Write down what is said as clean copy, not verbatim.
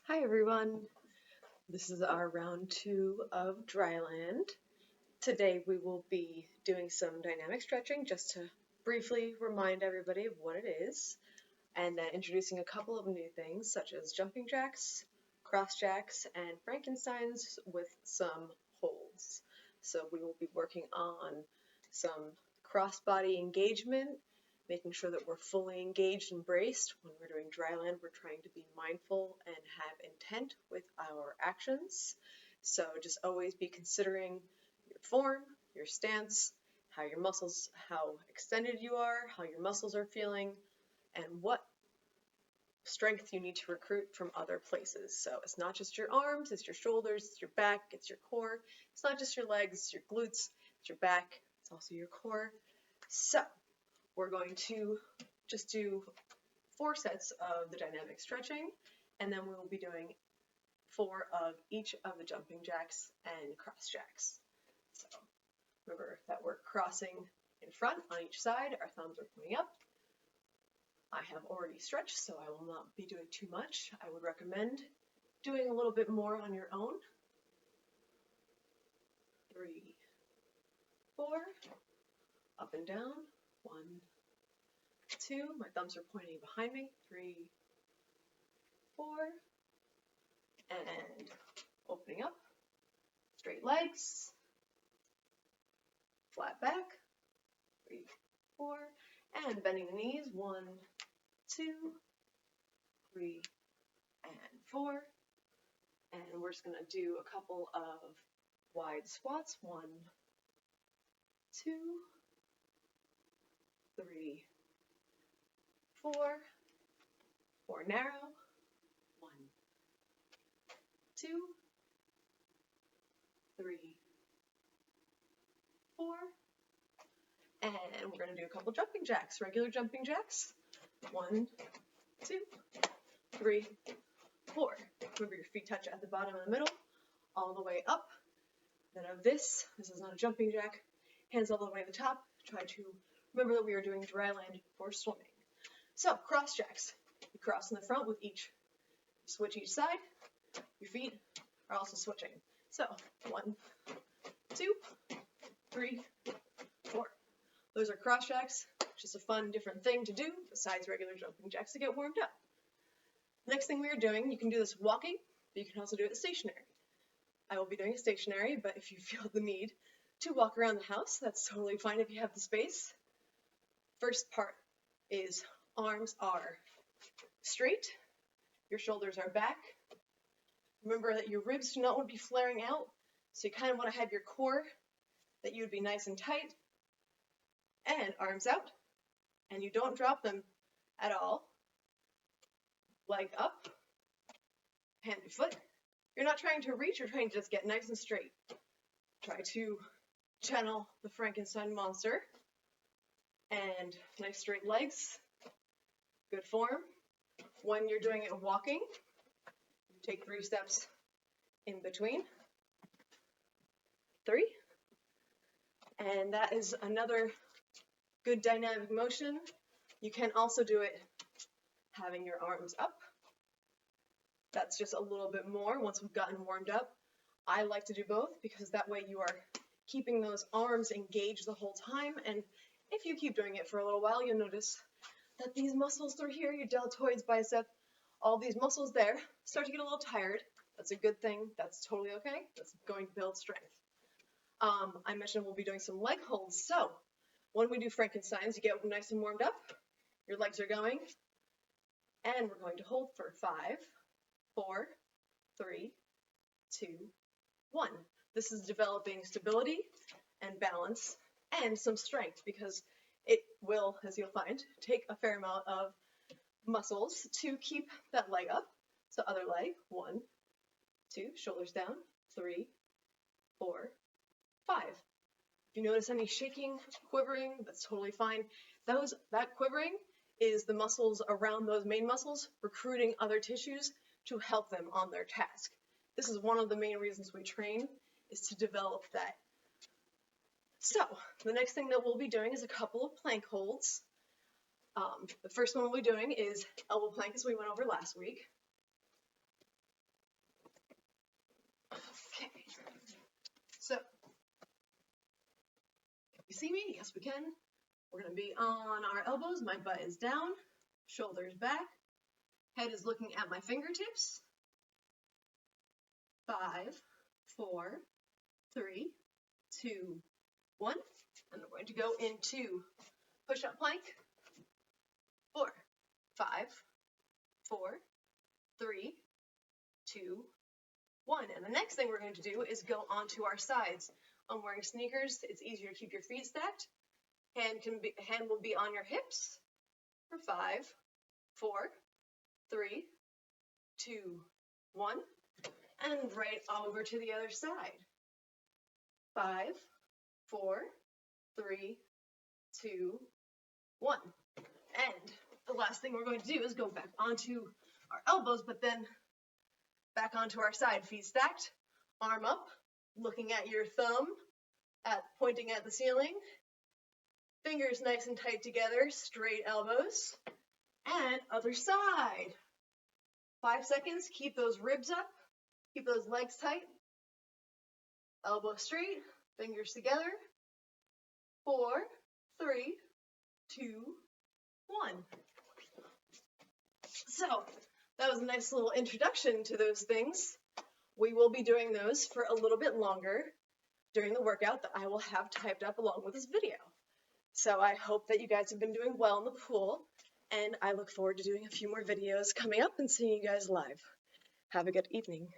Hi everyone, this is our round 2 of Dryland. Today we will be doing some dynamic stretching just to briefly remind everybody of what it is, and then introducing a couple of new things such as jumping jacks, cross jacks, and frankensteins with some holds. So we will be working on some cross-body engagement, making sure that we're fully engaged and braced. When we're doing dryland, we're trying to be mindful and have intent with our actions. So just always be considering your form, your stance, how extended you are, how your muscles are feeling, and what strength you need to recruit from other places. So it's not just your arms, it's your shoulders, it's your back, it's your core. It's not just your legs, it's your glutes, it's your back, it's also your core. So we're going to just do 4 sets of the dynamic stretching, and then we will be doing 4 of each of the jumping jacks and cross jacks. So remember that we're crossing in front on each side, our thumbs are pointing up. I have already stretched, so I will not be doing too much. I would recommend doing a little bit more on your own. 3, 4, up and down, 1, 2, my thumbs are pointing behind me, 3, 4, and opening up, straight legs, flat back, 3, 4, and bending the knees, 1, 2, 3, and 4, and we're just going to do a couple of wide squats, 1, 2, 3, 4, 4 narrow, 1, 2, 3, 4, and we're going to do a couple jumping jacks, regular jumping jacks, 1, 2, 3, 4. Remember your feet touch at the bottom and the middle, all the way up. Then of this is not a jumping jack, hands all the way to the top. Try to remember that we are doing dryland for swimming. So cross jacks, you cross in the front with each, switch each side, your feet are also switching. So 1, 2, 3, 4. Those are cross jacks, just a fun different thing to do besides regular jumping jacks to get warmed up. Next thing we are doing, you can do this walking, but you can also do it stationary. I will be doing it stationary, but if you feel the need to walk around the house, that's totally fine if you have the space. First part is arms are straight, your shoulders are back. Remember that your ribs do not want to be flaring out, so you kind of want to have your core that you would be nice and tight, and arms out, and you don't drop them at all. Leg up, hand to foot. You're not trying to reach, you're trying to just get nice and straight. Try to channel the Frankenstein monster. And nice straight legs, good form. When you're doing it walking, you take 3 steps in between. 3. And that is another good dynamic motion. You can also do it having your arms up. That's just a little bit more once we've gotten warmed up. I like to do both because that way you are keeping those arms engaged the whole time, and if you keep doing it for a little while, you'll notice that these muscles through here, your deltoids, bicep, all these muscles there start to get a little tired. That's a good thing. That's totally okay. That's going to build strength. I mentioned we'll be doing some leg holds. So when we do Frankensteins, you get nice and warmed up. Your legs are going. And we're going to hold for 5, 4, 3, 2, 1. This is developing stability and balance and some strength because it will, as you'll find, take a fair amount of muscles to keep that leg up. So other leg, 1, 2, shoulders down, 3, 4, 5. If you notice any shaking, quivering, that's totally fine. That quivering is the muscles around those main muscles recruiting other tissues to help them on their task. This is one of the main reasons we train, is to develop that. So the next thing that we'll be doing is a couple of plank holds. The first one we'll be doing is elbow plank, as we went over last week. see me? Yes, we can. We're going to be on our elbows. My butt is down, shoulders back, head is looking at my fingertips. 5, 4, 3, 2, 1. And we're going to go into push-up plank. 4, 5, 4, 3, 2, 1. And the next thing we're going to do is go onto our sides. I'm wearing sneakers. It's easier to keep your feet stacked. Hand will be on your hips for 5, 4, 3, 2, 1. And right over to the other side. 5, 4, 3, 2, 1. And the last thing we're going to do is go back onto our elbows, but then back onto our side. Feet stacked, arm up, looking at your thumb, pointing at the ceiling. Fingers nice and tight together, straight elbows. And other side. 5 seconds, keep those ribs up, keep those legs tight. Elbow straight, fingers together. 4, 3, 2, 1. So that was a nice little introduction to those things. We will be doing those for a little bit longer during the workout that I will have typed up along with this video. So I hope that you guys have been doing well in the pool, and I look forward to doing a few more videos coming up and seeing you guys live. Have a good evening.